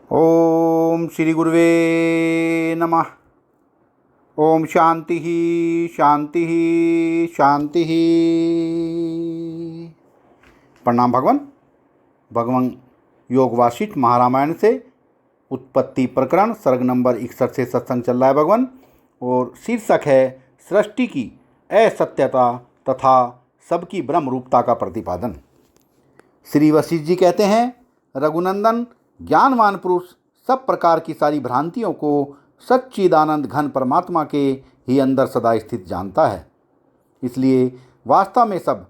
ओम श्री गुरुवे नमः। ओम शांति शांति शांति। प्रणाम भगवान। भगवान योग वासिष्ठ महारामायण से उत्पत्ति प्रकरण सर्ग नंबर 61 से सत्संग चल रहा है भगवान, और शीर्षक है सृष्टि की असत्यता तथा सबकी ब्रह्म रूपता का प्रतिपादन। श्री वशिष्ठ जी कहते हैं, रघुनंदन, ज्ञानवान पुरुष सब प्रकार की सारी भ्रांतियों को सच्चिदानंद घन परमात्मा के ही अंदर सदा स्थित जानता है। इसलिए वास्तव में सब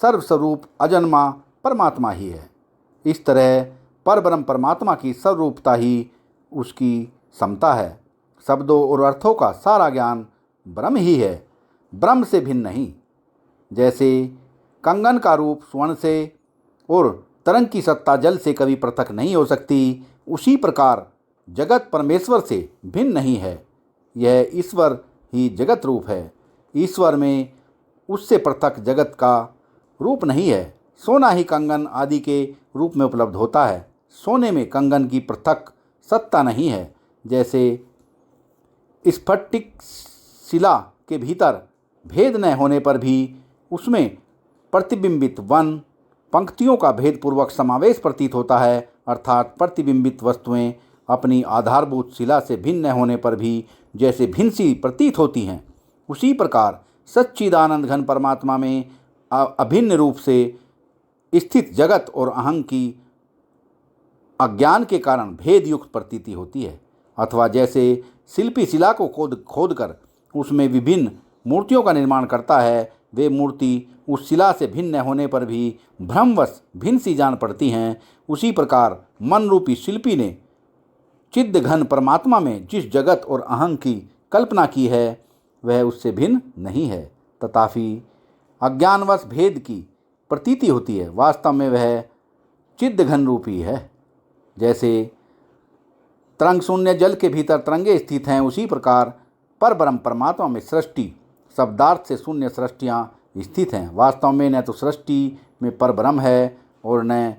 सर्वस्वरूप अजन्मा परमात्मा ही है। इस तरह परब्रह्म परमात्मा की सर्वरूपता ही उसकी समता है। शब्दों और अर्थों का सारा ज्ञान ब्रह्म ही है, ब्रह्म से भिन्न नहीं। जैसे कंगन का रूप स्वर्ण से और तरंग की सत्ता जल से कभी पृथक नहीं हो सकती, उसी प्रकार जगत परमेश्वर से भिन्न नहीं है। यह ईश्वर ही जगत रूप है। ईश्वर में उससे पृथक जगत का रूप नहीं है। सोना ही कंगन आदि के रूप में उपलब्ध होता है। सोने में कंगन की पृथक सत्ता नहीं है। जैसे स्फटिक शिला के भीतर भेद न होने पर भी उसमें प्रतिबिंबित वन पंक्तियों का भेदपूर्वक समावेश प्रतीत होता है, अर्थात प्रतिबिंबित वस्तुएं अपनी आधारभूत शिला से भिन्न न होने पर भी जैसे भिन्न सी प्रतीत होती हैं, उसी प्रकार सच्चिदानंद घन परमात्मा में अभिन्न रूप से स्थित जगत और अहंग की अज्ञान के कारण भेद युक्त प्रतीति होती है। अथवा जैसे शिल्पी शिला को खोद कर उसमें विभिन्न मूर्तियों का निर्माण करता है, वे मूर्ति उस शिला से भिन्न होने पर भी भ्रमवश भिन्न सी जान पड़ती हैं, उसी प्रकार मन रूपी शिल्पी ने चिद्ध घन परमात्मा में जिस जगत और अहंग की कल्पना की है वह उससे भिन्न नहीं है, तथापि अज्ञानवश भेद की प्रतीति होती है। वास्तव में वह चिद्ध घन रूपी है। जैसे तरंग शून्य जल के भीतर तरंगे स्थित हैं, उसी प्रकार परब्रह्म परमात्मा में सृष्टि शब्दार्थ से शून्य सृष्टियाँ स्थित हैं। वास्तव में न तो सृष्टि में परब्रह्म है और न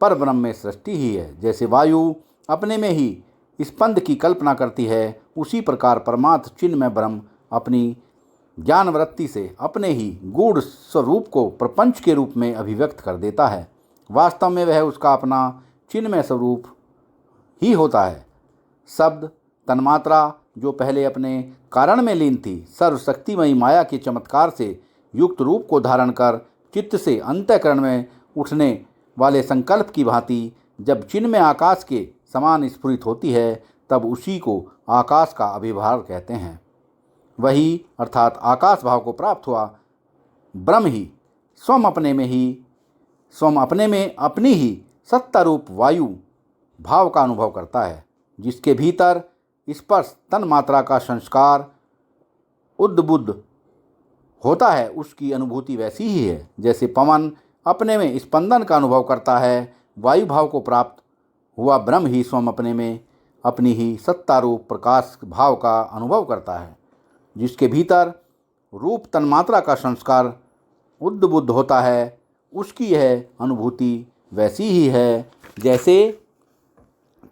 परब्रह्म में सृष्टि ही है। जैसे वायु अपने में ही स्पंद की कल्पना करती है, उसी प्रकार परमार्थ चिन्ह में ब्रह्म अपनी ज्ञान वृत्ति से अपने ही गूढ़ स्वरूप को प्रपंच के रूप में अभिव्यक्त कर देता है। वास्तव में वह उसका अपना चिन्मय स्वरूप ही होता है। शब्द तन्मात्रा जो पहले अपने कारण में लीन थी, सर्वशक्तिमयी माया के चमत्कार से युक्त रूप को धारण कर चित्त से अंतःकरण में उठने वाले संकल्प की भांति जब चिन्मय आकाश के समान स्फुरित होती है, तब उसी को आकाश का अभिभार कहते हैं। वही अर्थात आकाश भाव को प्राप्त हुआ ब्रह्म ही स्वयं अपने में अपनी ही सत्ता रूप वायु भाव का अनुभव करता है, जिसके भीतर स्पर्श तन मात्रा का संस्कार उद्बुद्ध होता है। उसकी अनुभूति वैसी ही है जैसे पवन अपने में स्पंदन का अनुभव करता है। वायु भाव को प्राप्त हुआ ब्रह्म ही स्वयं अपने में अपनी ही सत्ता रूप प्रकाश भाव का अनुभव करता है, जिसके भीतर रूप तन्मात्रा का संस्कार उद्बुद्ध होता है। उसकी यह अनुभूति वैसी ही है जैसे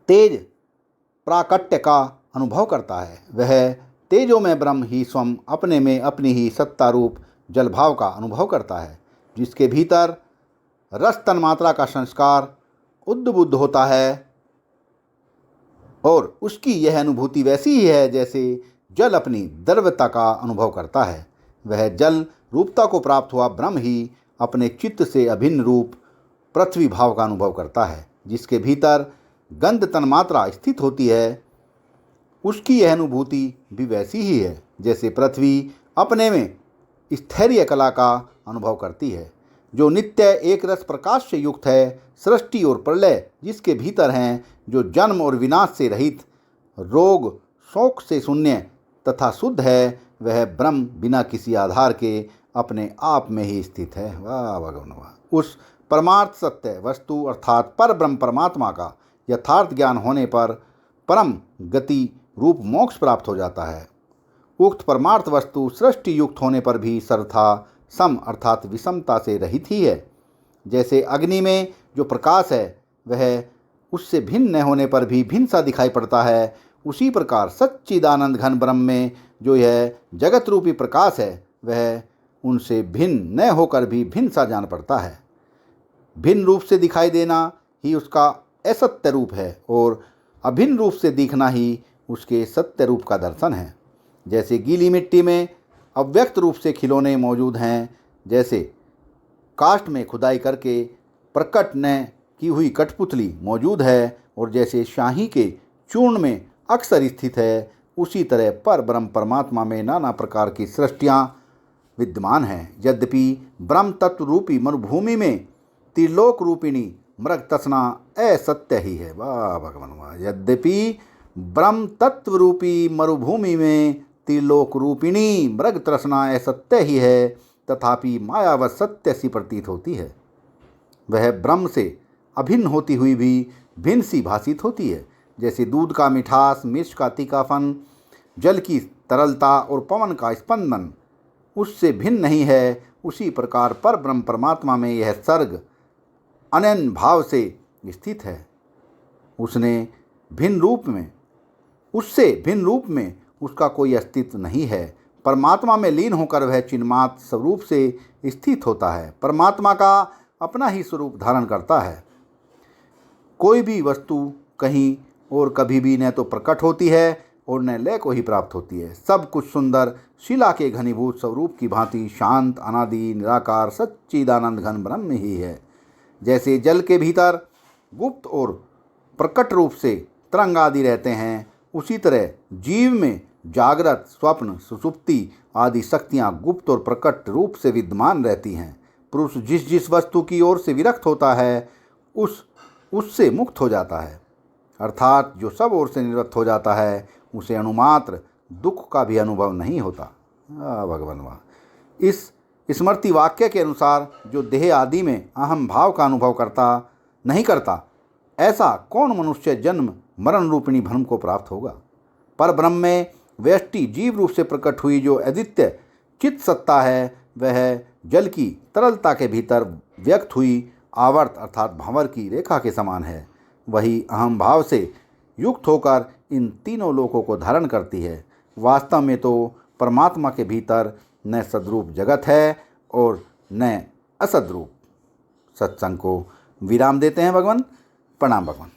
तेज प्राकट्य का अनुभव करता है। वह तेजो में ब्रह्म ही स्वयं अपने में अपनी ही सत्ता रूप जलभाव का अनुभव करता है, जिसके भीतर रस तन्मात्रा का संस्कार उद्बुद्ध होता है, और उसकी यह अनुभूति वैसी ही है जैसे जल अपनी द्रव्यता का अनुभव करता है। वह जल रूपता को प्राप्त हुआ ब्रह्म ही अपने चित्त से अभिन्न रूप पृथ्वी भाव का अनुभव करता है, जिसके भीतर गंध तन्मात्रा स्थित होती है। उसकी यह अनुभूति भी वैसी ही है जैसे पृथ्वी अपने में स्थैर्य कला का अनुभव करती है, जो नित्य एक रस प्रकाश से युक्त है। सृष्टि और प्रलय जिसके भीतर हैं, जो जन्म और विनाश से रहित, रोग शोक से शून्य तथा शुद्ध है, वह ब्रह्म बिना किसी आधार के अपने आप में ही स्थित है। वाह भगवान वाह। उस परमार्थ सत्य वस्तु अर्थात पर ब्रह्म परमात्मा का यथार्थ ज्ञान होने पर परम गति रूप मोक्ष प्राप्त हो जाता है। उक्त परमार्थ वस्तु सृष्टि युक्त होने पर भी सर्वथा सम अर्थात विषमता से रहित ही है। जैसे अग्नि में जो प्रकाश है वह उससे भिन्न न होने पर भी भिन्न सा दिखाई पड़ता है, उसी प्रकार सच्चिदानंद घन ब्रह्म में जो यह जगत रूपी प्रकाश है वह उनसे भिन्न न होकर भी भिन्न सा जान पड़ता है। भिन्न रूप से दिखाई देना ही उसका असत्य रूप है और अभिन्न रूप से दिखना ही उसके सत्य रूप का दर्शन है। जैसे गीली मिट्टी में अव्यक्त रूप से खिलौने मौजूद हैं, जैसे काष्ठ में खुदाई करके प्रकट न की हुई कठपुतली मौजूद है और जैसे शाही के चूर्ण में अक्सर स्थित है, उसी तरह पर ब्रह्म परमात्मा में नाना प्रकार की सृष्टियाँ विद्यमान हैं। यद्यपि ब्रह्म तत्व रूपी मरुभूमि में त्रिलोक रूपिणी मृग तृष्णा असत्य ही है। वाह भगवान वाह। यद्यपि ब्रह्म तत्व रूपी मरुभूमि में त्रिलोक रूपिणी मृग तृष्णा असत्य ही है, तथापि मायावत सत्य सी प्रतीत होती है। वह ब्रह्म से अभिन्न होती हुई भी भिन्न सी भाषित होती है। जैसे दूध का मिठास, मिर्च का तीखापन, जल की तरलता और पवन का स्पंदन उससे भिन्न नहीं है, उसी प्रकार पर ब्रह्म परमात्मा में यह सर्ग अनन्य भाव से स्थित है। उससे भिन्न रूप में उसका कोई अस्तित्व नहीं है। परमात्मा में लीन होकर वह चिन्मात्र स्वरूप से स्थित होता है, परमात्मा का अपना ही स्वरूप धारण करता है। कोई भी वस्तु कहीं और कभी भी न तो प्रकट होती है और न लय को ही प्राप्त होती है। सब कुछ सुंदर शिला के घनीभूत स्वरूप की भांति शांत अनादि निराकार सच्चिदानंद घन ब्रह्म ही है। जैसे जल के भीतर गुप्त और प्रकट रूप से तरंग आदि रहते हैं, उसी तरह जीव में जागृत, स्वप्न, सुषुप्ति आदि शक्तियाँ गुप्त और प्रकट रूप से विद्यमान रहती हैं। पुरुष जिस जिस वस्तु की ओर से विरक्त होता है उससे मुक्त हो जाता है, अर्थात जो सब ओर से निवृत्त हो जाता है उसे अणुमात्र दुख का भी अनुभव नहीं होता। भगवान वाह। इस स्मृति वाक्य के अनुसार जो देह आदि में अहम भाव का अनुभव नहीं करता, ऐसा कौन मनुष्य जन्म मरण रूपिणी भ्रम को प्राप्त होगा। पर ब्रह्म में व्यष्टि जीव रूप से प्रकट हुई जो अद्वितीय चित्त सत्ता है, वह जल की तरलता के भीतर व्यक्त हुई आवर्त अर्थात भंवर की रेखा के समान है। वही अहम भाव से युक्त होकर इन तीनों लोकों को धारण करती है। वास्तव में तो परमात्मा के भीतर न सद्रूप जगत है और न असद्रूप। सत्संग को विराम देते हैं भगवान। प्रणाम भगवान।